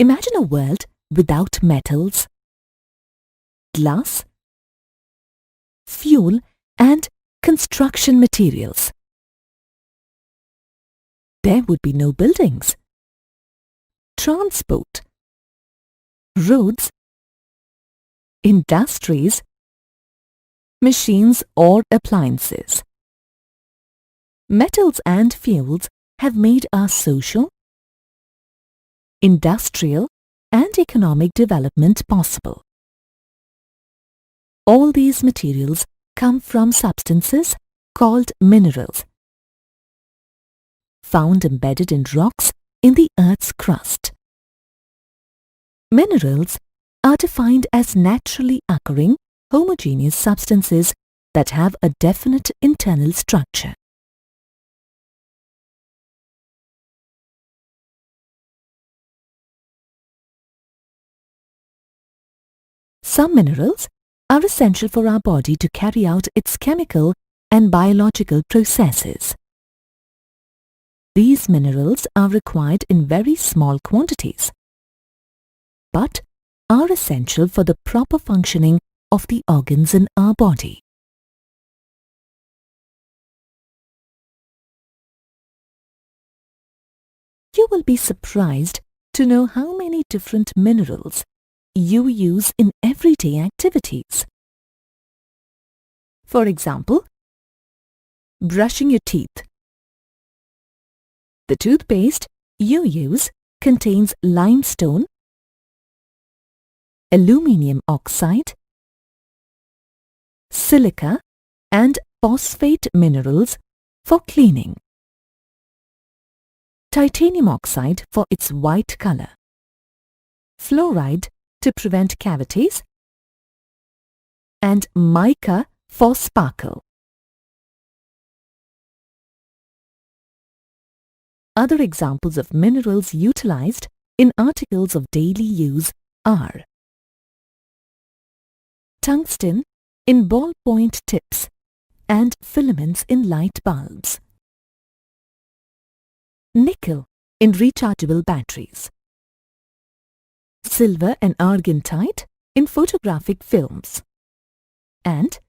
Imagine a world without metals, glass, fuel and construction materials. There would be no buildings, transport, roads, industries, machines or appliances. Metals and fuels have made our social, industrial and economic development possible. All these materials come from substances called minerals, found embedded in rocks in the Earth's crust. Minerals are defined as naturally occurring homogeneous substances that have a definite internal structure. Some minerals are essential for our body to carry out its chemical and biological processes. These minerals are required in very small quantities, but are essential for the proper functioning of the organs in our body. You will be surprised to know how many different minerals you use in everyday activities. For example, brushing your teeth. The toothpaste you use contains limestone, aluminium oxide, silica and phosphate minerals for cleaning, titanium oxide for its white color, fluoride to prevent cavities, and mica for sparkle. Other examples of minerals utilized in articles of daily use are tungsten in ballpoint tips and filaments in light bulbs, nickel in rechargeable batteries, silver and argentite in photographic films, and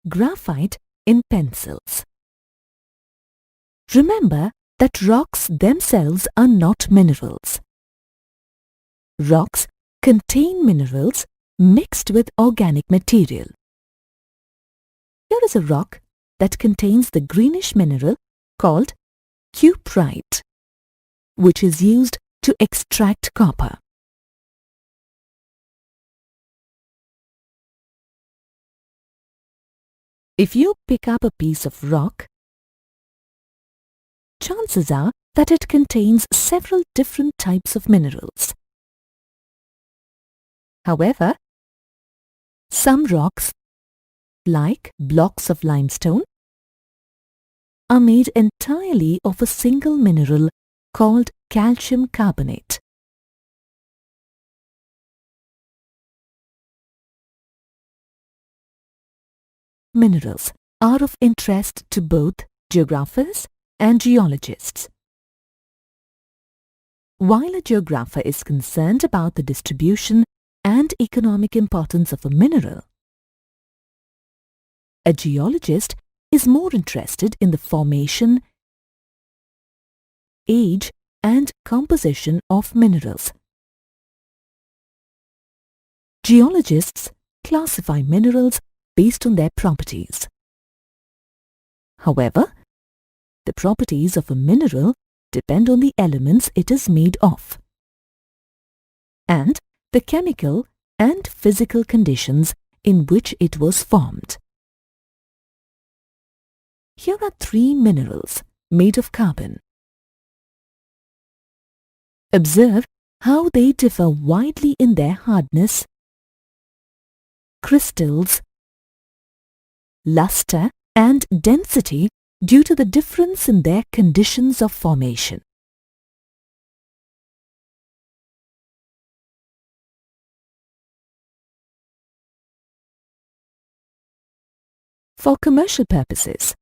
graphite in pencils. Remember that rocks themselves are not minerals. Rocks contain minerals mixed with organic material. Here is a rock that contains the greenish mineral called cuprite, which is used to extract copper. If you pick up a piece of rock, chances are that it contains several different types of minerals. However, some rocks, like blocks of limestone, are made entirely of a single mineral called calcium carbonate. Minerals are of interest to both geographers and geologists. While a geographer is concerned about the distribution and economic importance of a mineral, a geologist is more interested in the formation, age and composition of minerals. Geologists classify minerals based on their properties. However, the properties of a mineral depend on the elements it is made of and the chemical and physical conditions in which it was formed. Here are 3 minerals made of carbon. Observe how they differ widely in their hardness, crystals, luster and density due to the difference in their conditions of formation. For commercial purposes,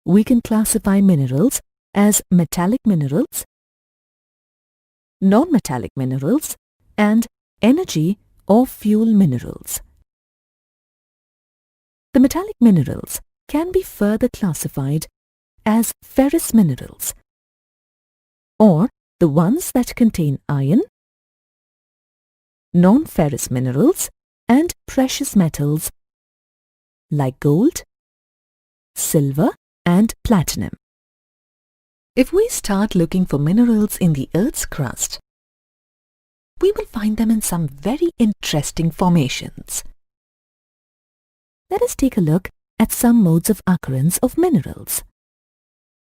we can classify minerals as metallic minerals, non-metallic minerals, and energy or fuel minerals. The metallic minerals can be further classified as ferrous minerals, or the ones that contain iron, non-ferrous minerals, and precious metals like gold, silver, and platinum. If we start looking for minerals in the Earth's crust, we will find them in some very interesting formations. Let us take a look at some modes of occurrence of minerals.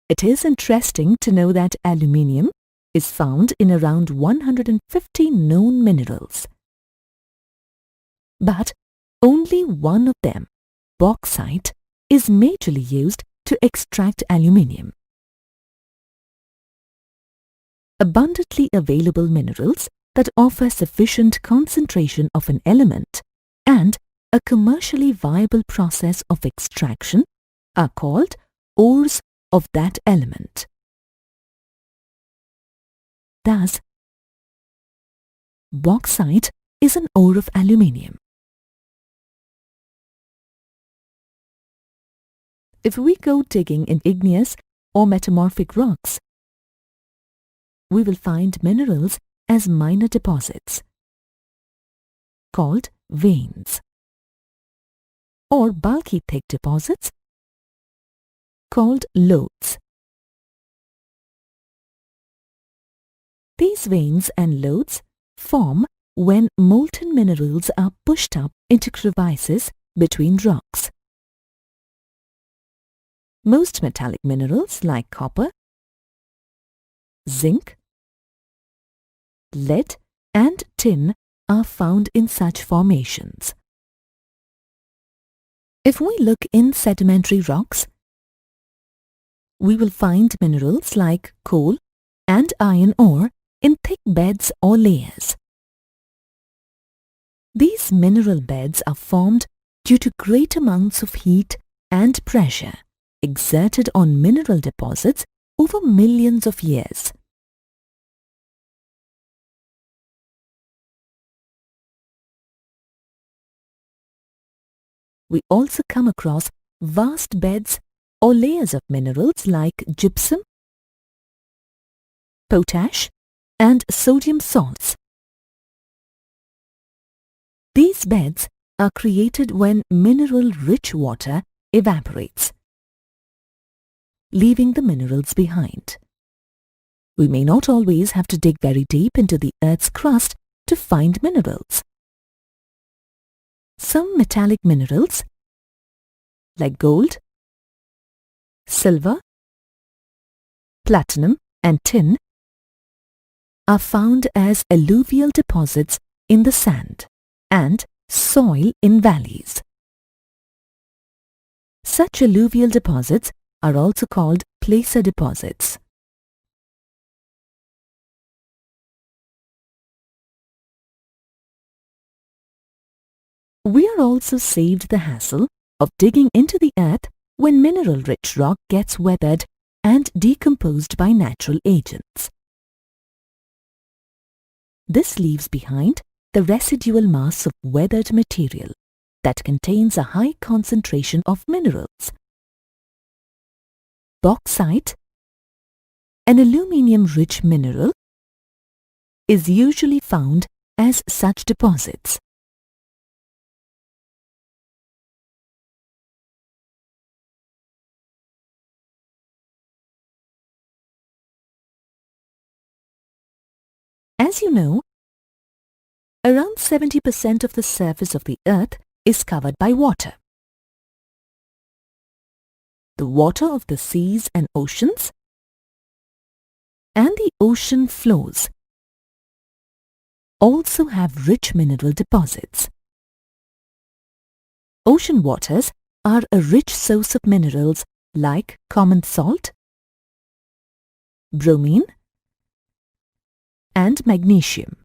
It is interesting to know that aluminium is found in around 150 known minerals. But only one of them, bauxite, is majorly used to extract aluminium. Abundantly available minerals that offer sufficient concentration of an element and a commercially viable process of extraction are called ores of that element. Thus, bauxite is an ore of aluminium. If we go digging in igneous or metamorphic rocks, we will find minerals as minor deposits, called veins, or bulky thick deposits, called lodes. These veins and lodes form when molten minerals are pushed up into crevices between rocks. Most metallic minerals like copper, zinc, lead, and tin are found in such formations. If we look in sedimentary rocks, we will find minerals like coal and iron ore in thick beds or layers. These mineral beds are formed due to great amounts of heat and pressure exerted on mineral deposits over millions of years. We also come across vast beds or layers of minerals like gypsum, potash, and sodium salts. These beds are created when mineral-rich water evaporates, leaving the minerals behind. We may not always have to dig very deep into the Earth's crust to find minerals. Some metallic minerals, like gold, silver, platinum, and tin, are found as alluvial deposits in the sand and soil in valleys. Such alluvial deposits are also called placer deposits. We are also saved the hassle of digging into the earth when mineral-rich rock gets weathered and decomposed by natural agents. This leaves behind the residual mass of weathered material that contains a high concentration of minerals. Bauxite, an aluminium-rich mineral, is usually found as such deposits. As you know, around 70% of the surface of the earth is covered by water. The water of the seas and oceans and the ocean floors also have rich mineral deposits. Ocean waters are a rich source of minerals like common salt, bromine, and magnesium,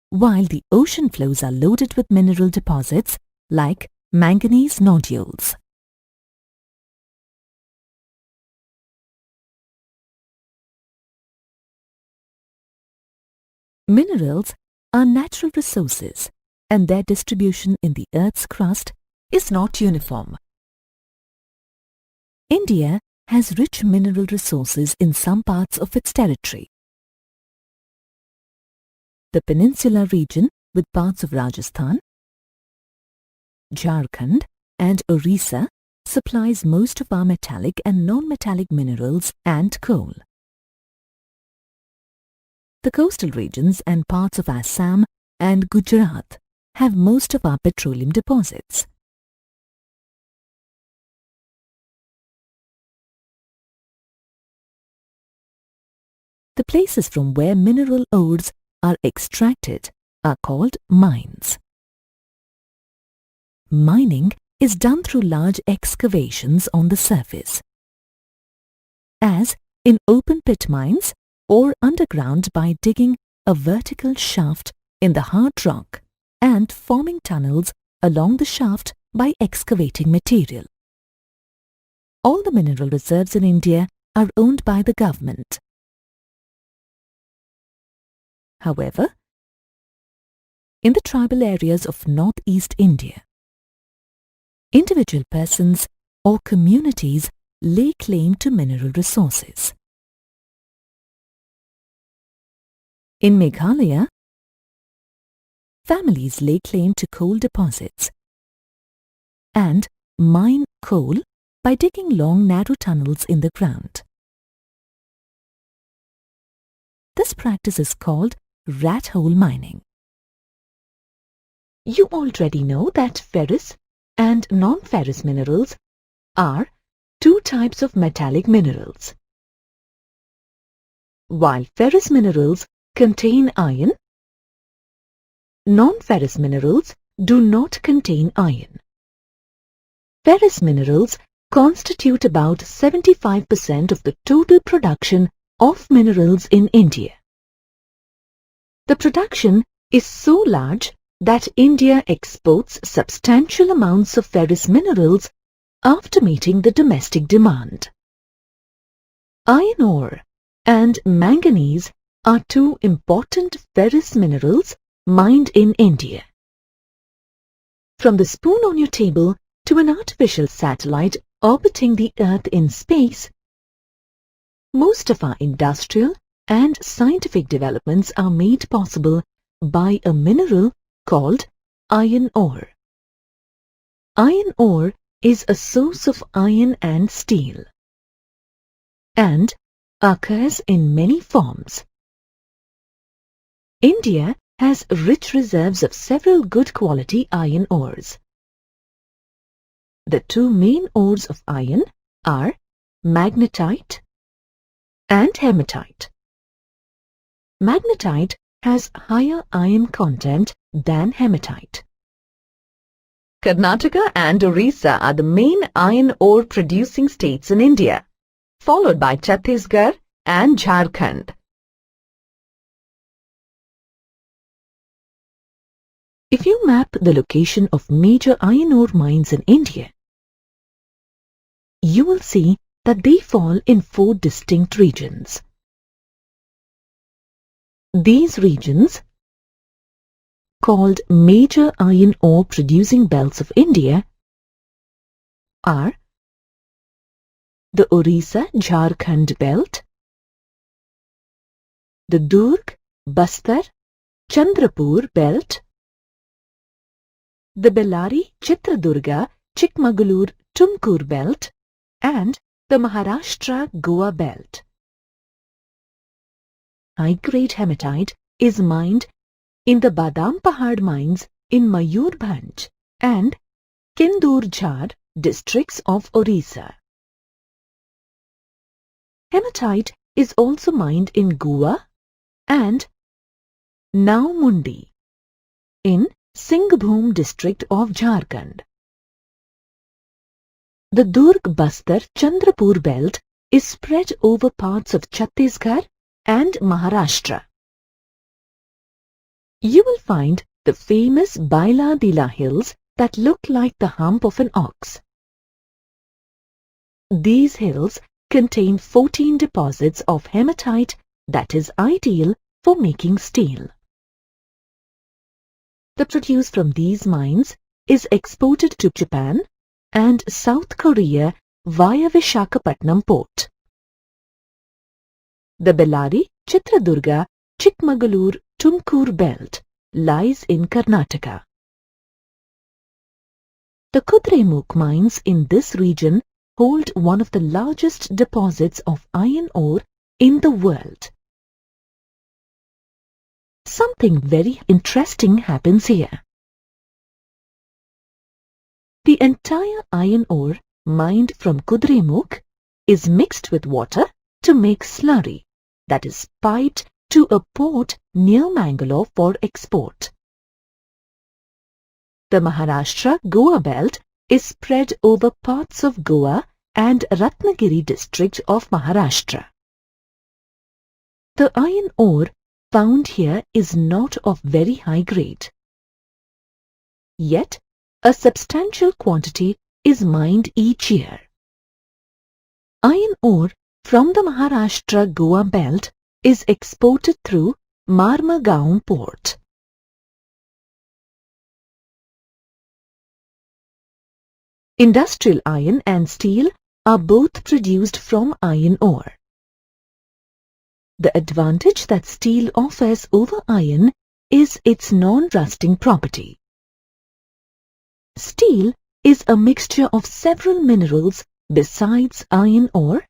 while the ocean floors are loaded with mineral deposits like manganese nodules. Minerals are natural resources and their distribution in the Earth's crust is not uniform. India has rich mineral resources in some parts of its territory. The peninsular region with parts of Rajasthan, Jharkhand and Orissa supplies most of our metallic and non-metallic minerals and coal. The coastal regions and parts of Assam and Gujarat have most of our petroleum deposits. The places from where mineral ores are extracted are called mines. Mining is done through large excavations on the surface, as in open pit mines or underground by digging a vertical shaft in the hard rock and forming tunnels along the shaft by excavating material. All the mineral reserves in India are owned by the government. However, in the tribal areas of northeast India, individual persons or communities lay claim to mineral resources. In Meghalaya, families lay claim to coal deposits and mine coal by digging long narrow tunnels in the ground. This practice is called rat hole mining. You already know that ferrous and non-ferrous minerals are two types of metallic minerals. While ferrous minerals contain iron, non-ferrous minerals do not contain iron. Ferrous minerals constitute about 75% of the total production of minerals in India. The production is so large that India exports substantial amounts of ferrous minerals after meeting the domestic demand. Iron ore and manganese are two important ferrous minerals mined in India. From the spoon on your table to an artificial satellite orbiting the Earth in space, most of our industrial and scientific developments are made possible by a mineral called iron ore. Iron ore is a source of iron and steel and occurs in many forms. India has rich reserves of several good quality iron ores. The two main ores of iron are magnetite and hematite. Magnetite has higher iron content than hematite. Karnataka and Orissa are the main iron ore producing states in India, followed by Chhattisgarh and Jharkhand. If you map the location of major iron ore mines in India, you will see that they fall in 4 distinct regions. These regions, called major iron ore producing belts of India, are the Orissa-Jharkhand belt, the Durg, Bastar, Chandrapur belt, the Bellary-Chitradurga, Chikmagalur, Tumkur belt, and the Maharashtra-Goa belt. High-grade hematite is mined in the Badam Pahad mines in Mayurbhanj and Kindur-Jhar districts of Orissa. Hematite is also mined in Goa and Naumundi in Singhbhum district of Jharkhand. The Durg-Bastar-Chandrapur belt is spread over parts of Chhattisgarh and Maharashtra. You will find the famous Baila Dila hills that look like the hump of an ox. These hills contain 14 deposits of hematite that is ideal for making steel. The produce from these mines is exported to Japan and South Korea via Visakhapatnam port. The Bellary, Chitradurga, Chikmagalur, Tumkur belt lies in Karnataka. The Kudremukh mines in this region hold one of the largest deposits of iron ore in the world. Something very interesting happens here. The entire iron ore mined from Kudremukh is mixed with water to make slurry that is piped to a port near Mangalore for export. The Maharashtra-Goa belt is spread over parts of Goa and Ratnagiri district of Maharashtra. The iron ore found here is not of very high grade. Yet, a substantial quantity is mined each year. Iron ore from the Maharashtra-Goa belt is exported through Marmagaon port. Industrial iron and steel are both produced from iron ore. The advantage that steel offers over iron is its non-rusting property. Steel is a mixture of several minerals besides iron ore,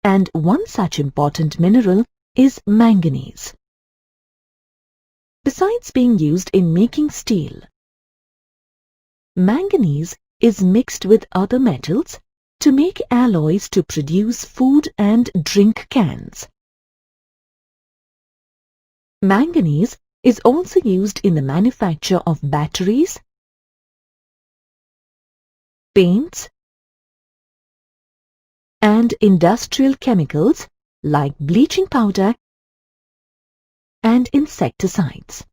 and one such important mineral is manganese. Besides being used in making steel, manganese is mixed with other metals to make alloys to produce food and drink cans. Manganese is also used in the manufacture of batteries, paints, and industrial chemicals like bleaching powder and insecticides.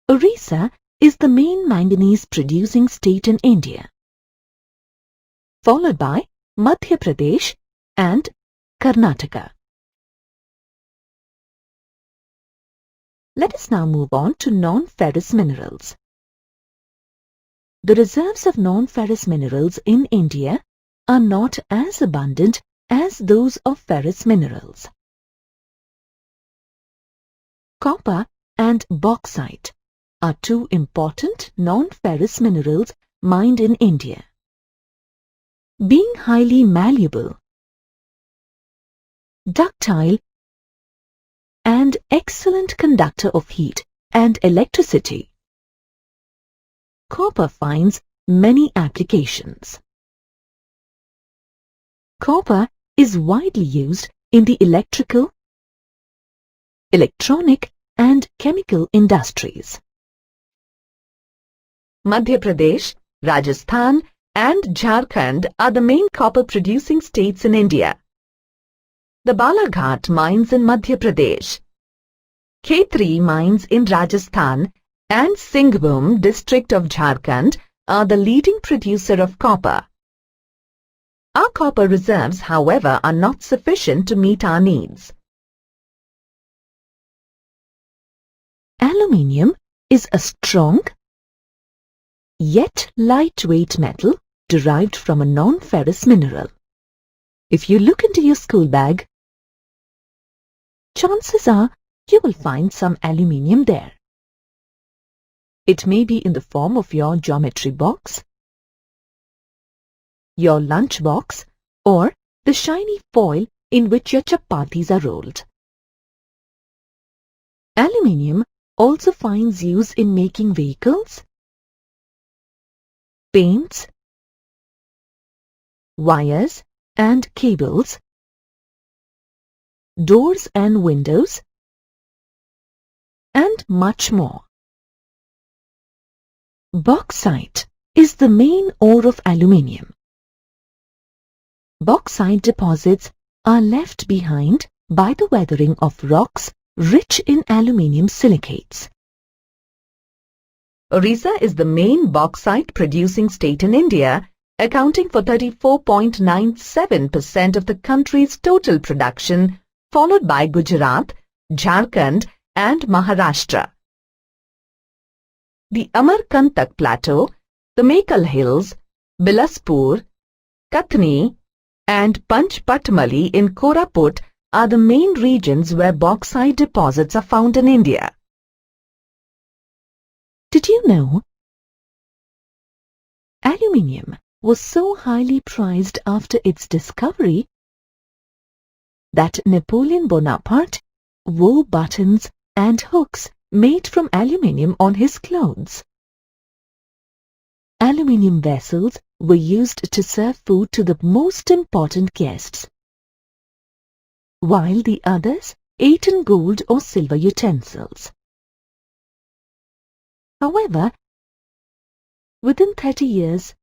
Orissa is the main manganese producing state in India, followed by Madhya Pradesh and Karnataka. Let us now move on to non-ferrous minerals. The reserves of non-ferrous minerals in India are not as abundant as those of ferrous minerals. Copper and bauxite are two important non-ferrous minerals mined in India. Being highly malleable, ductile, and excellent conductor of heat and electricity, copper finds many applications. Copper is widely used in the electrical, electronic, and chemical industries. Madhya Pradesh, Rajasthan, and Jharkhand are the main copper-producing states in India. The Balaghat mines in Madhya Pradesh, Khetri mines in Rajasthan, and Singhbhum district of Jharkhand are the leading producer of copper. Our copper reserves, however, are not sufficient to meet our needs. Aluminium is a strong, yet lightweight metal derived from a non-ferrous mineral. If you look into your school bag, chances are you will find some aluminium there. It may be in the form of your geometry box, your lunch box, or the shiny foil in which your chapatis are rolled. Aluminium also finds use in making vehicles, paints, wires and cables, doors and windows, and much more. Bauxite is the main ore of aluminium. Bauxite deposits are left behind by the weathering of rocks rich in aluminium silicates. Orissa is the main bauxite producing state in India, accounting for 34.97% of the country's total production, followed by Gujarat, Jharkhand and Maharashtra. The Amarkantak Plateau, the Mekal Hills, Bilaspur, Kathni and Panchpatmali in Koraput are the main regions where bauxite deposits are found in India. Did you know aluminium was so highly prized after its discovery that Napoleon Bonaparte wore buttons and hooks made from aluminium on his clothes? Aluminium vessels were used to serve food to the most important guests, while the others ate in gold or silver utensils. However, within 30 years,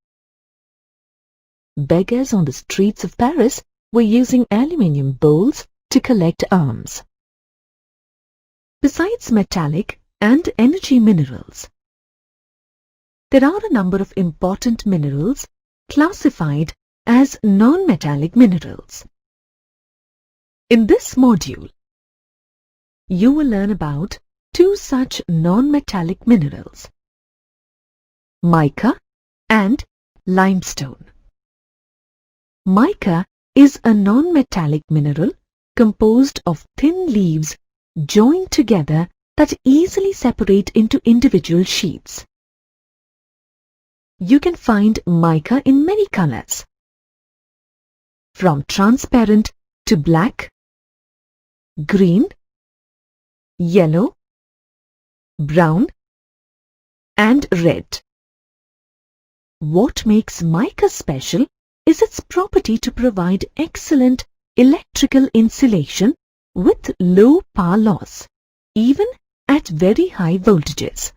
beggars on the streets of Paris were using aluminium bowls to collect alms. Besides metallic and energy minerals, there are a number of important minerals classified as non-metallic minerals. In this module, you will learn about two such non-metallic minerals, mica and limestone. Mica is a non-metallic mineral composed of thin leaves joined together that easily separate into individual sheets. You can find mica in many colors, from transparent to black, green, yellow, brown, and red. What makes mica special is its property to provide excellent electrical insulation with low power loss, even at very high voltages.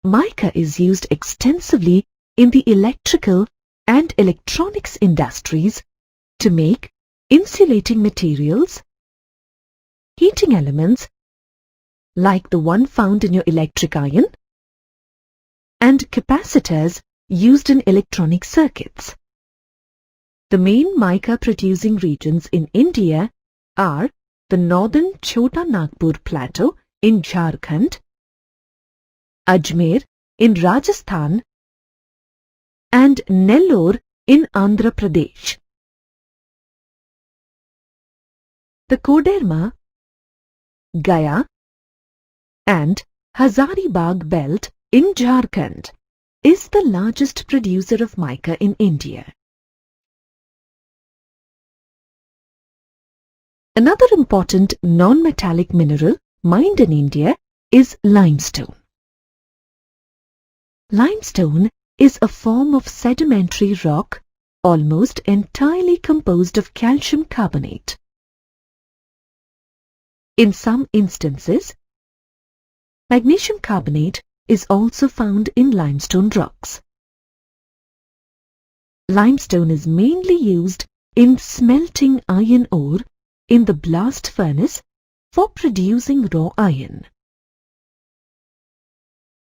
Mica is used extensively in the electrical and electronics industries to make insulating materials, heating elements like the one found in your electric iron, and capacitors used in electronic circuits. The main mica producing regions in India are the northern Chota Nagpur Plateau in Jharkhand, Ajmer in Rajasthan, and Nellore in Andhra Pradesh. The Koderma, Gaya, and Hazaribagh belt in Jharkhand is the largest producer of mica in India. Another important non-metallic mineral mined in India is limestone. Limestone is a form of sedimentary rock almost entirely composed of calcium carbonate. In some instances, magnesium carbonate is also found in limestone rocks. Limestone is mainly used in smelting iron ore in the blast furnace for producing raw iron.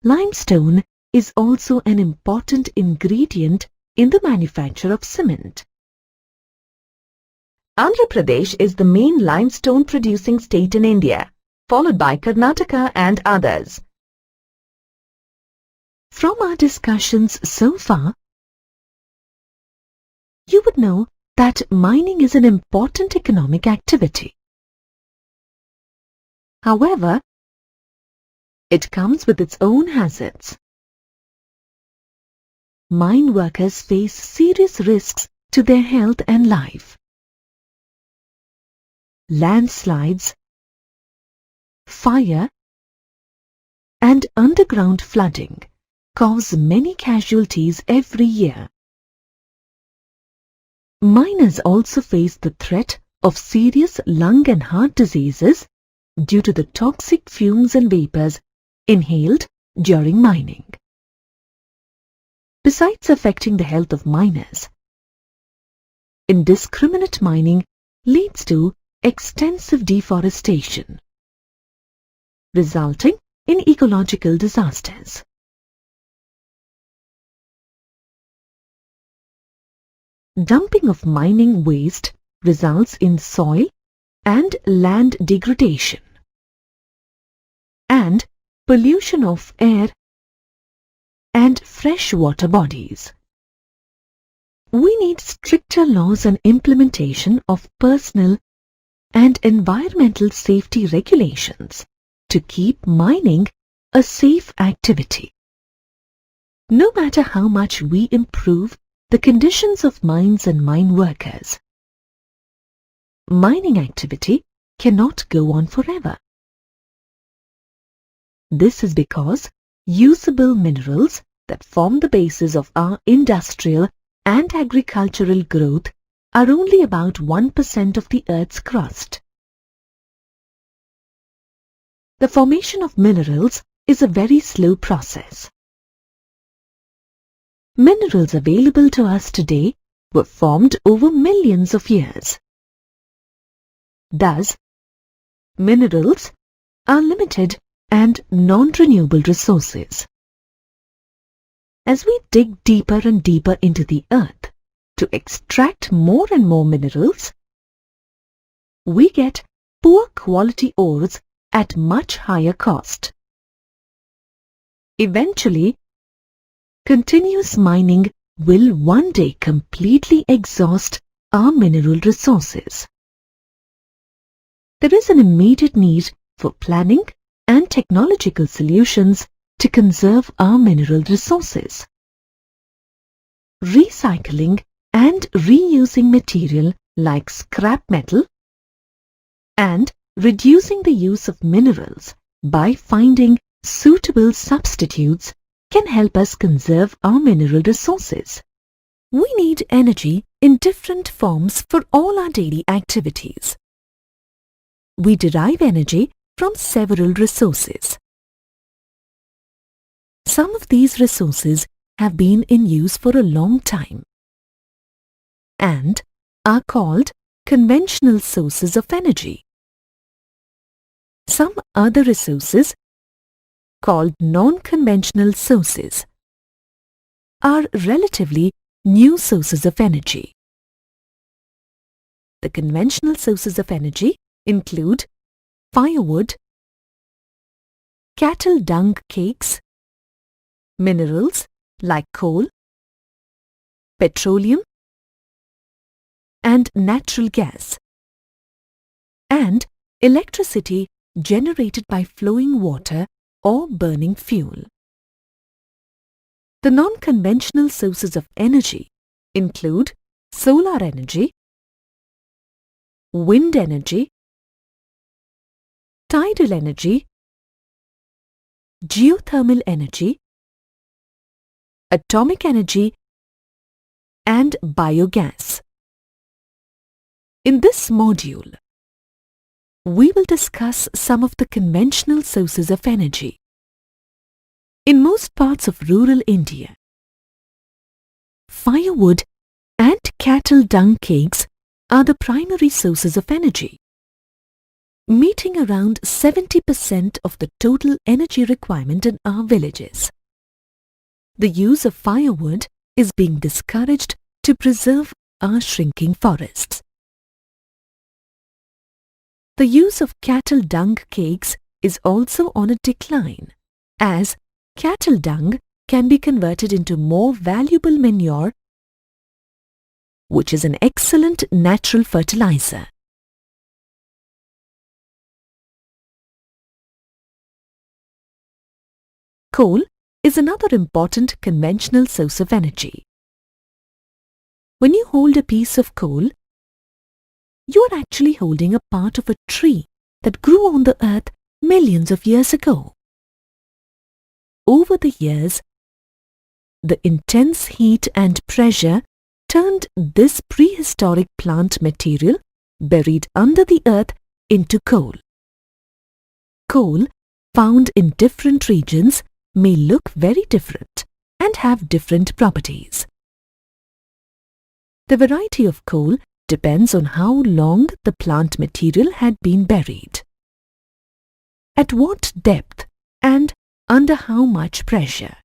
Limestone is also an important ingredient in the manufacture of cement. Andhra Pradesh is the main limestone producing state in India, followed by Karnataka and others. From our discussions so far, you would know that mining is an important economic activity. However, it comes with its own hazards. Mine workers face serious risks to their health and life. Landslides, fire, and underground flooding cause many casualties every year. Miners also face the threat of serious lung and heart diseases due to the toxic fumes and vapors inhaled during mining. Besides affecting the health of miners, indiscriminate mining leads to extensive deforestation, resulting in ecological disasters. Dumping of mining waste results in soil and land degradation, and pollution of air, and freshwater bodies. We need stricter laws and implementation of personal and environmental safety regulations to keep mining a safe activity. No matter how much we improve the conditions of mines and mine workers, mining activity cannot go on forever. This is because usable minerals that form the basis of our industrial and agricultural growth are only about 1% of the Earth's crust. The formation of minerals is a very slow process. Minerals available to us today were formed over millions of years. Thus, minerals are limited and non-renewable resources. As we dig deeper and deeper into the earth to extract more and more minerals, we get poor quality ores at much higher cost. Eventually, continuous mining will one day completely exhaust our mineral resources. There is an immediate need for planning and technological solutions to conserve our mineral resources. Recycling and reusing material like scrap metal and reducing the use of minerals by finding suitable substitutes can help us conserve our mineral resources. We need energy in different forms for all our daily activities. We derive energy from several resources. Some of these resources have been in use for a long time and are called conventional sources of energy. Some other resources, called non-conventional sources, are relatively new sources of energy. The conventional sources of energy include firewood, cattle dung cakes, minerals like coal, petroleum, and natural gas, and electricity generated by flowing water or burning fuel. The non-conventional sources of energy include solar energy, wind energy, tidal energy, geothermal energy, atomic energy, and biogas. In this module, we will discuss some of the conventional sources of energy. In most parts of rural India, firewood and cattle dung cakes are the primary sources of energy, meeting around 70% of the total energy requirement in our villages. The use of firewood is being discouraged to preserve our shrinking forests. The use of cattle dung cakes is also on a decline, as cattle dung can be converted into more valuable manure, which is an excellent natural fertilizer. Coal is another important conventional source of energy. When you hold a piece of coal, you are actually holding a part of a tree that grew on the earth millions of years ago. Over the years, the intense heat and pressure turned this prehistoric plant material buried under the earth into coal. Coal found in different regions may look very different and have different properties. The variety of coal depends on how long the plant material had been buried, at what depth and under how much pressure.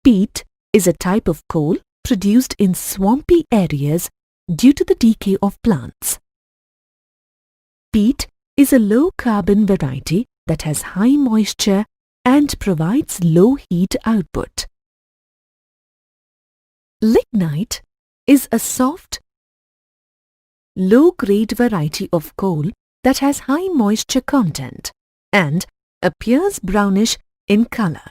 Peat is a type of coal produced in swampy areas due to the decay of plants. Peat is a low-carbon variety that has high moisture and provides low heat output. Lignite is a soft, low-grade variety of coal that has high moisture content and appears brownish in color.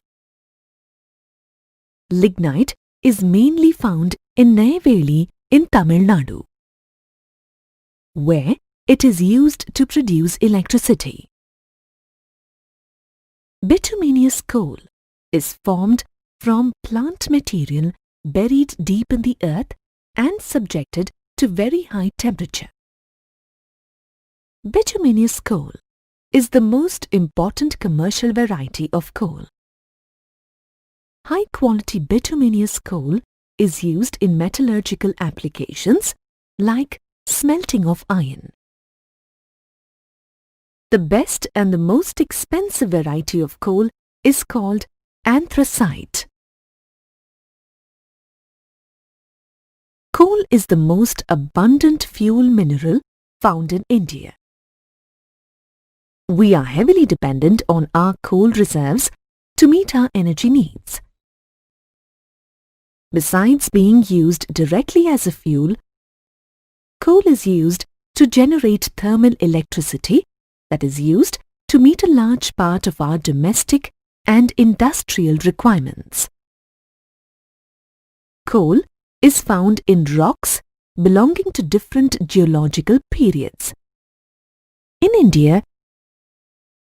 Lignite is mainly found in Neyveli in Tamil Nadu, where it is used to produce electricity. Bituminous coal is formed from plant material buried deep in the earth and subjected to very high temperature. Bituminous coal is the most important commercial variety of coal. High-quality bituminous coal is used in metallurgical applications like smelting of iron. The best and the most expensive variety of coal is called anthracite. Coal is the most abundant fuel mineral found in India. We are heavily dependent on our coal reserves to meet our energy needs. Besides being used directly as a fuel, coal is used to generate thermal electricity that is used to meet a large part of our domestic and industrial requirements. Coal is found in rocks belonging to different geological periods. In India,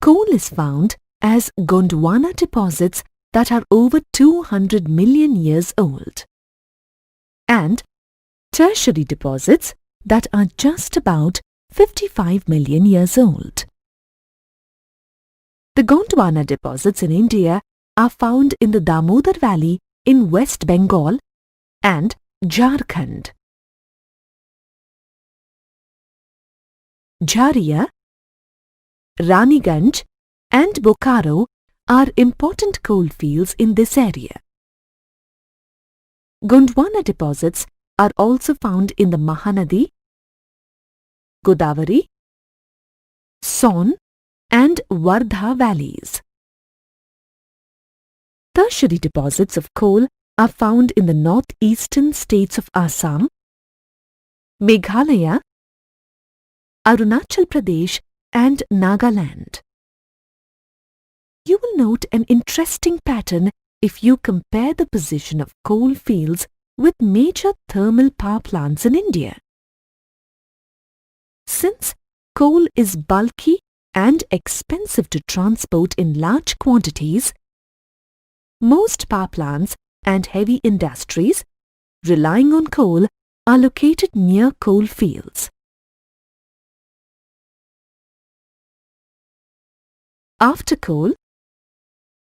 coal is found as Gondwana deposits that are over 200 million years old, and tertiary deposits that are just about 55 million years old. The Gondwana deposits in India are found in the Damodar Valley in West Bengal and Jharkhand. Jharia, Raniganj and Bokaro are important coal fields in this area. Gondwana deposits are also found in the Mahanadi, Godavari, Son and Wardha valleys. Tertiary deposits of coal are found in the northeastern states of Assam, Meghalaya, Arunachal Pradesh and Nagaland. You will note an interesting pattern if you compare the position of coal fields with major thermal power plants in India. Since coal is bulky and expensive to transport in large quantities, most power plants and heavy industries relying on coal are located near coal fields. After coal,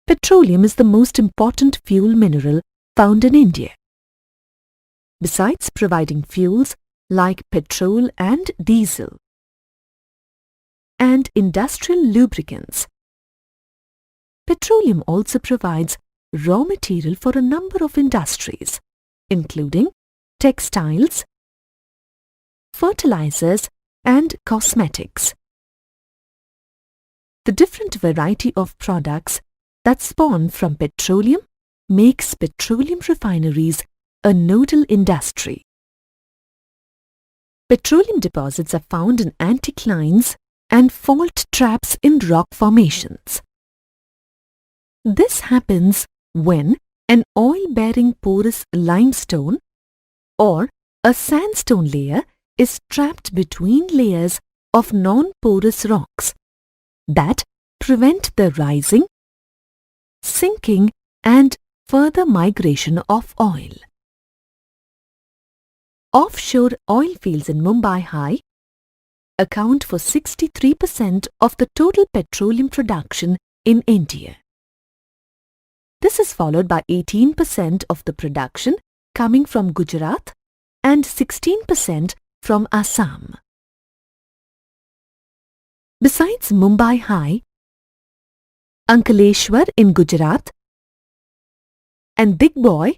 petroleum is the most important fuel mineral found in India. Besides providing fuels like petrol and diesel and industrial lubricants, petroleum also provides raw material for a number of industries, including textiles, fertilizers and cosmetics. The different variety of products that spawn from petroleum makes petroleum refineries a nodal industry. Petroleum deposits are found in anticlines and fault traps in rock formations. This happens when an oil-bearing porous limestone or a sandstone layer is trapped between layers of non-porous rocks that prevent the rising, sinking and further migration of oil. Offshore oil fields in Mumbai High account for 63% of the total petroleum production in India. This is followed by 18% of the production coming from Gujarat and 16% from Assam. Besides Mumbai High, Ankleshwar in Gujarat and Digboy,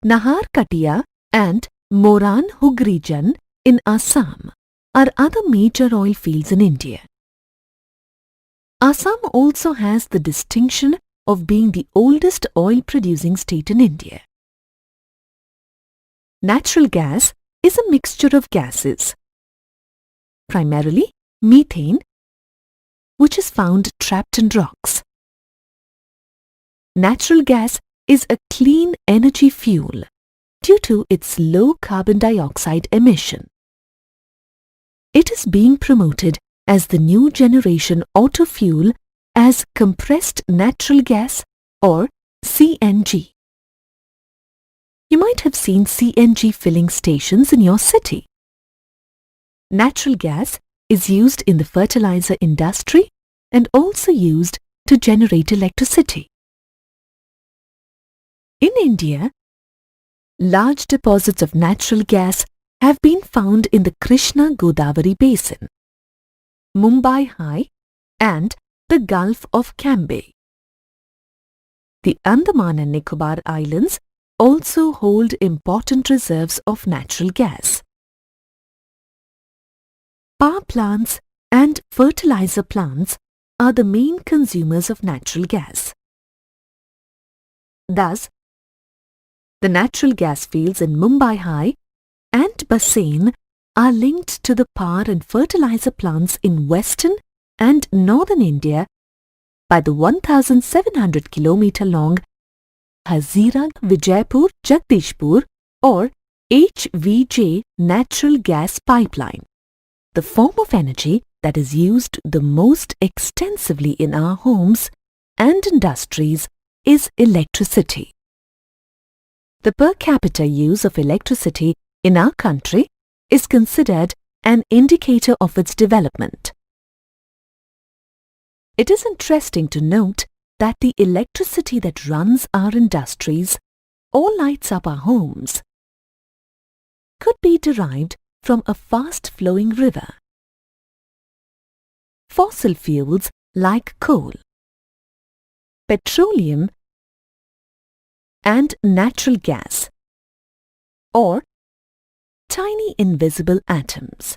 Nahar Katia and Moran Hugrijan in Assam are other major oil fields in India. Assam also has the distinction of being the oldest oil-producing state in India. Natural gas is a mixture of gases, primarily methane, which is found trapped in rocks. Natural gas is a clean energy fuel due to its low carbon dioxide emission. It is being promoted as the new generation auto fuel as compressed natural gas or CNG. You might have seen CNG filling stations in your city. Natural gas is used in the fertilizer industry and also used to generate electricity. In India, large deposits of natural gas have been found in the Krishna-Godavari basin, Mumbai High and the Gulf of Cambay. The Andaman and Nicobar Islands also hold important reserves of natural gas. Power plants and fertilizer plants are the main consumers of natural gas. Thus, the natural gas fields in Mumbai High and Bassein are linked to the power and fertilizer plants in western and northern India by the 1,700 km long Hazira Vijaypur Jagdishpur or HVJ natural gas pipeline. The form of energy that is used the most extensively in our homes and industries is electricity. The per capita use of electricity in our country is considered an indicator of its development. It is interesting to note that the electricity that runs our industries or lights up our homes could be derived from a fast-flowing river. Fossil fuels like coal, petroleum and natural gas, or tiny invisible atoms.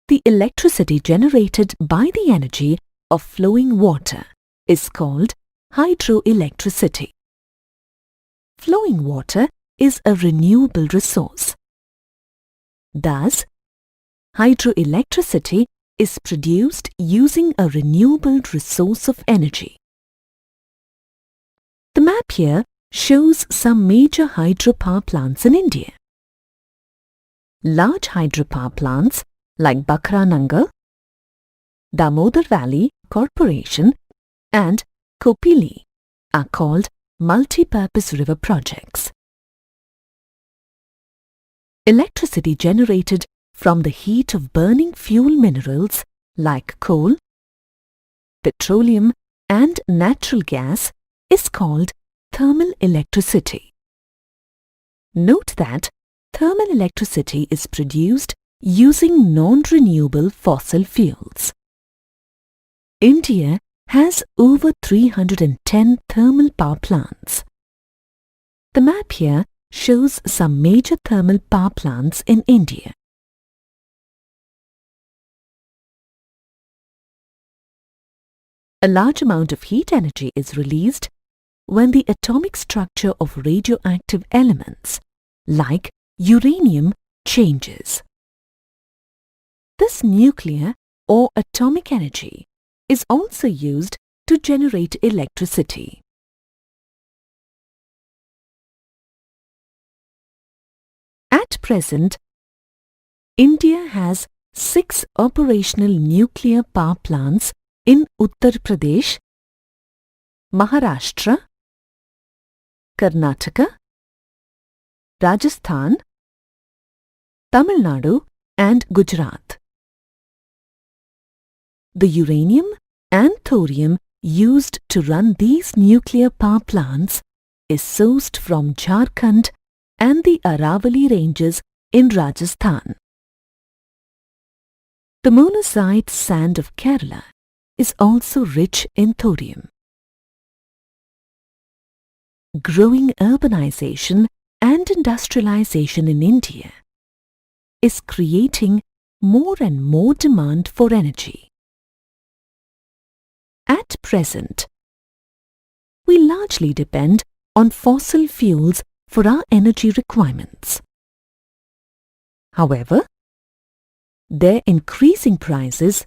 The electricity generated by the energy of flowing water is called hydroelectricity. Flowing water is a renewable resource. Thus, hydroelectricity is produced using a renewable resource of energy. The map here shows some major hydropower plants in India. Large hydropower plants like Bakranangal, Damodar Valley Corporation and Kopili are called multi-purpose river projects. Electricity generated from the heat of burning fuel minerals like coal, petroleum and natural gas is called thermal electricity. Note that thermal electricity is produced using non-renewable fossil fuels. India has over 310 thermal power plants. The map here shows some major thermal power plants in India. A large amount of heat energy is released when the atomic structure of radioactive elements, like uranium, changes. This nuclear or atomic energy is also used to generate electricity. At present, India has 6 operational nuclear power plants in Uttar Pradesh, Maharashtra, Karnataka, Rajasthan, Tamil Nadu and Gujarat. The uranium and thorium used to run these nuclear power plants is sourced from Jharkhand and the Aravalli ranges in Rajasthan. The monazite sand of Kerala is also rich in thorium. Growing urbanization and industrialization in India is creating more and more demand for energy. At present, we largely depend on fossil fuels for our energy requirements. However, their increasing prices,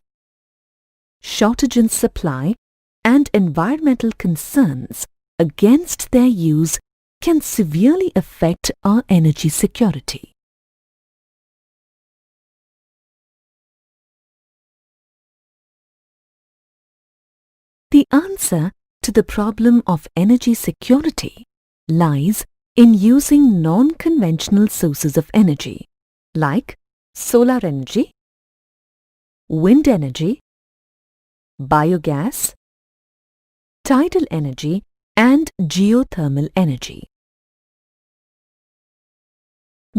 shortage in supply, and environmental concerns against their use can severely affect our energy security. The answer to the problem of energy security lies in using non-conventional sources of energy like solar energy, wind energy, biogas, tidal energy, and geothermal energy.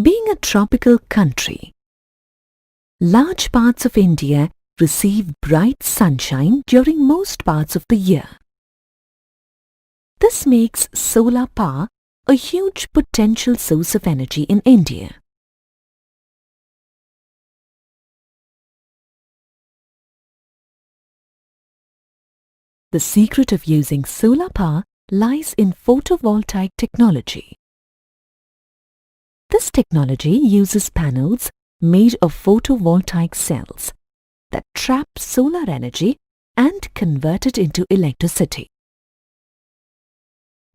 Being a tropical country, large parts of India receive bright sunshine during most parts of the year. This makes solar power a huge potential source of energy in India. The secret of using solar power lies in photovoltaic technology. This technology uses panels made of photovoltaic cells that trap solar energy and convert it into electricity.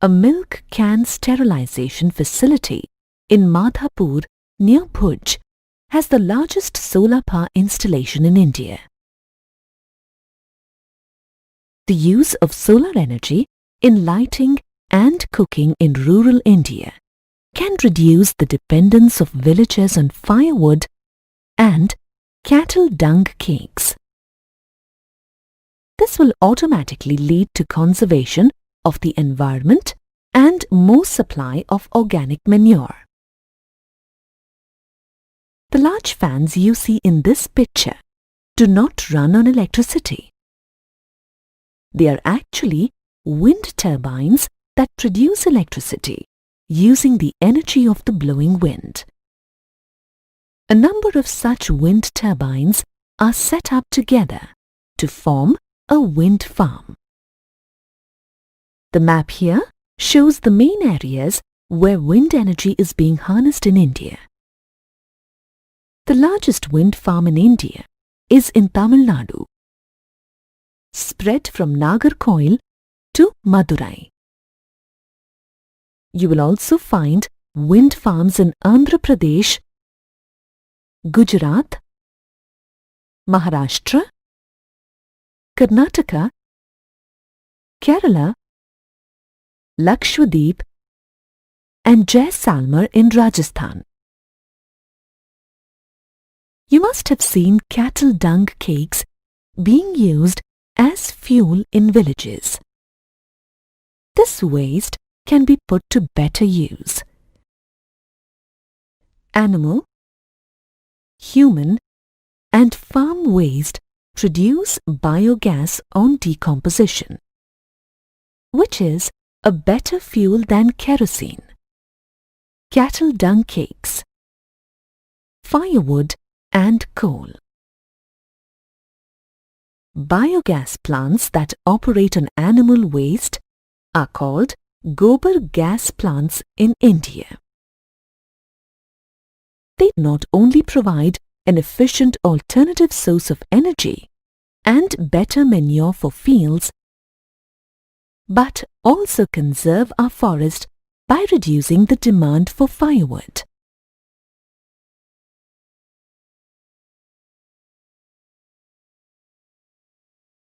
A milk can sterilization facility in Madhapur near Bhuj has the largest solar power installation in India. The use of solar energy in lighting and cooking in rural India can reduce the dependence of villagers on firewood and cattle dung cakes. This will automatically lead to conservation of the environment and more supply of organic manure. The large fans you see in this picture do not run on electricity. They are actually wind turbines that produce electricity using the energy of the blowing wind. A number of such wind turbines are set up together to form a wind farm. The map here shows the main areas where wind energy is being harnessed in India. The largest wind farm in India is in Tamil Nadu, spread from Nagarcoil to Madurai. You will also find wind farms in Andhra Pradesh, Gujarat, Maharashtra, Karnataka, Kerala, Lakshadweep, and Jaisalmer in Rajasthan. You must have seen cattle dung cakes being used as fuel in villages. This waste can be put to better use. Animal, human, and farm waste produce biogas on decomposition, which is a better fuel than kerosene, cattle dung cakes, firewood, and coal. Biogas plants that operate on animal waste are called gobar gas plants in India. They not only provide an efficient alternative source of energy and better manure for fields, but also conserve our forest by reducing the demand for firewood.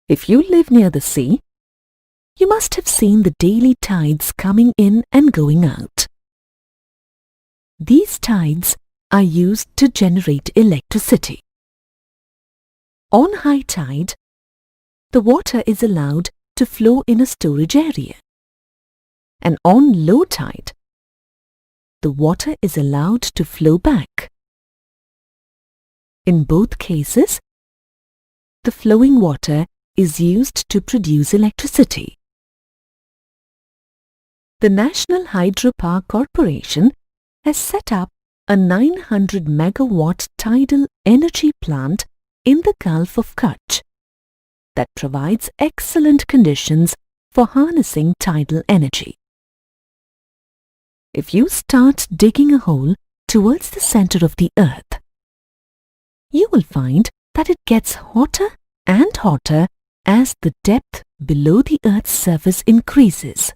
If you live near the sea, you must have seen the daily tides coming in and going out. These tides are used to generate electricity. On high tide, the water is allowed to flow in a storage area, and on low tide, the water is allowed to flow back. In both cases, the flowing water is used to produce electricity. The National Hydropower Corporation has set up a 900 megawatt tidal energy plant in the Gulf of Kutch that provides excellent conditions for harnessing tidal energy. If you start digging a hole towards the center of the earth, you will find that it gets hotter and hotter as the depth below the Earth's surface increases.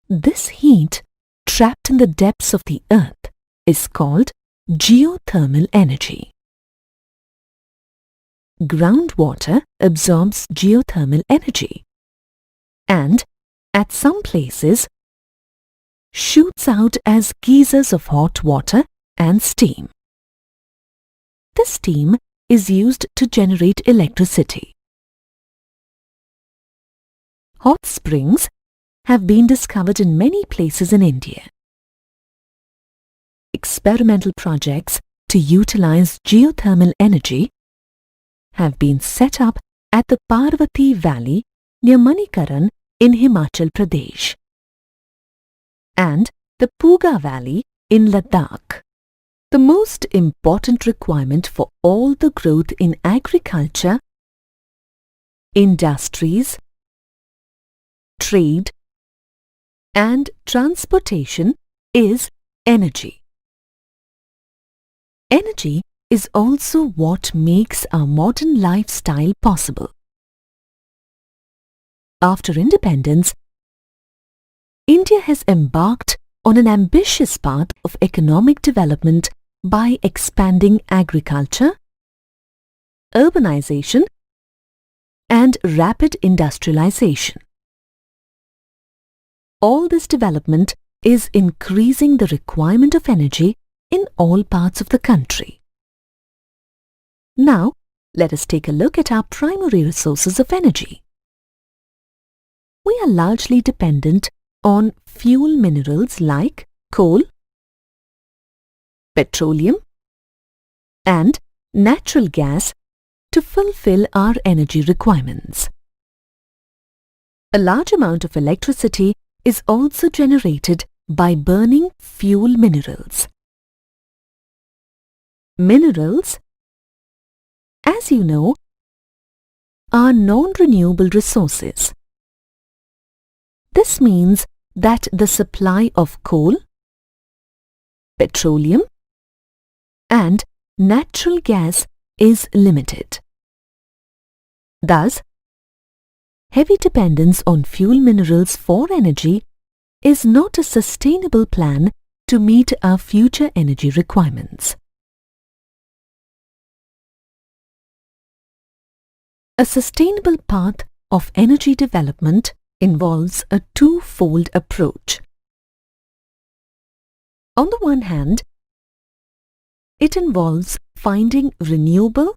This heat trapped in the depths of the Earth is called geothermal energy. Groundwater absorbs geothermal energy and, at some places, shoots out as geysers of hot water and steam. This steam is used to generate electricity. Hot springs have been discovered in many places in India. Experimental projects to utilize geothermal energy have been set up at the Parvati Valley near Manikaran in Himachal Pradesh and the Puga Valley in Ladakh. The most important requirement for all the growth in agriculture, industries, trade, and transportation is energy. Energy is also what makes our modern lifestyle possible. After independence, India has embarked on an ambitious path of economic development by expanding agriculture, urbanization, and rapid industrialization. All this development is increasing the requirement of energy in all parts of the country. Now, let us take a look at our primary resources of energy. We are largely dependent on fuel minerals like coal, petroleum, and natural gas to fulfill our energy requirements. A large amount of electricity is also generated by burning fuel minerals. Minerals, as you know, are non-renewable resources. This means that the supply of coal, petroleum, and natural gas is limited. Thus, heavy dependence on fuel minerals for energy is not a sustainable plan to meet our future energy requirements. A sustainable path of energy development involves a two-fold approach. On the one hand, it involves finding renewable,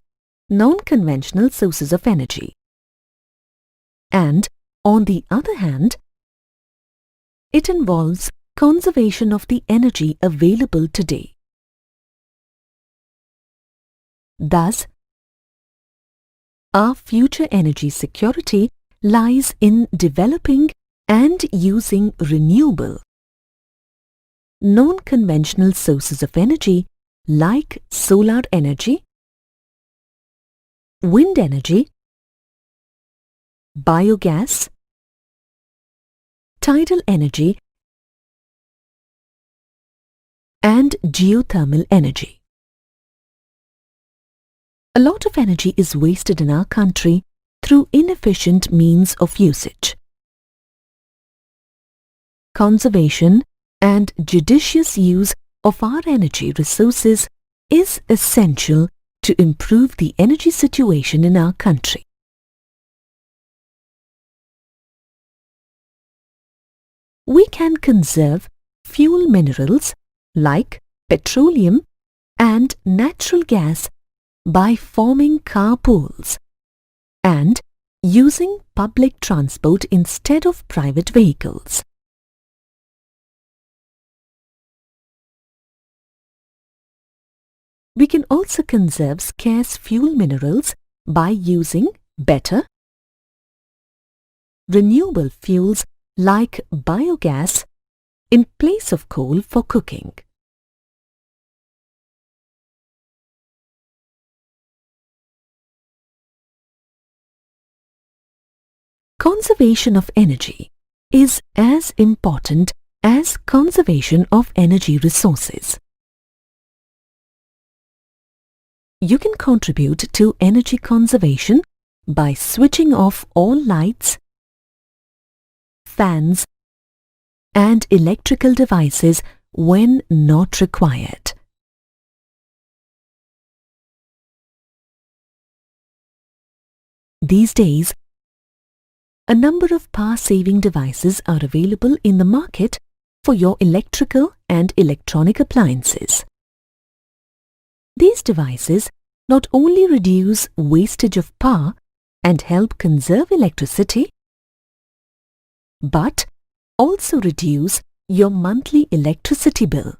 non-conventional sources of energy. And, on the other hand, it involves conservation of the energy available today. Thus, our future energy security lies in developing and using renewable, non-conventional sources of energy like solar energy, wind energy, biogas, tidal energy, and geothermal energy. A lot of energy is wasted in our country through inefficient means of usage. Conservation and judicious use of our energy resources is essential to improve the energy situation in our country. We can conserve fuel minerals like petroleum and natural gas by forming carpools and using public transport instead of private vehicles. We can also conserve scarce fuel minerals by using better, renewable fuels like biogas in place of coal for cooking. Conservation of energy is as important as conservation of energy resources. You can contribute to energy conservation by switching off all lights, fans, and electrical devices when not required. These days, a number of power-saving devices are available in the market for your electrical and electronic appliances. These devices not only reduce wastage of power and help conserve electricity, but also reduce your monthly electricity bill.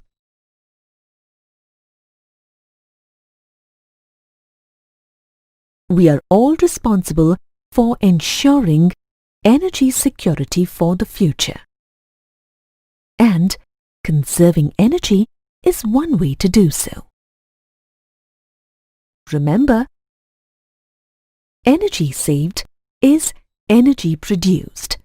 We are all responsible for ensuring energy security for the future. And conserving energy is one way to do so. Remember, energy saved is energy produced.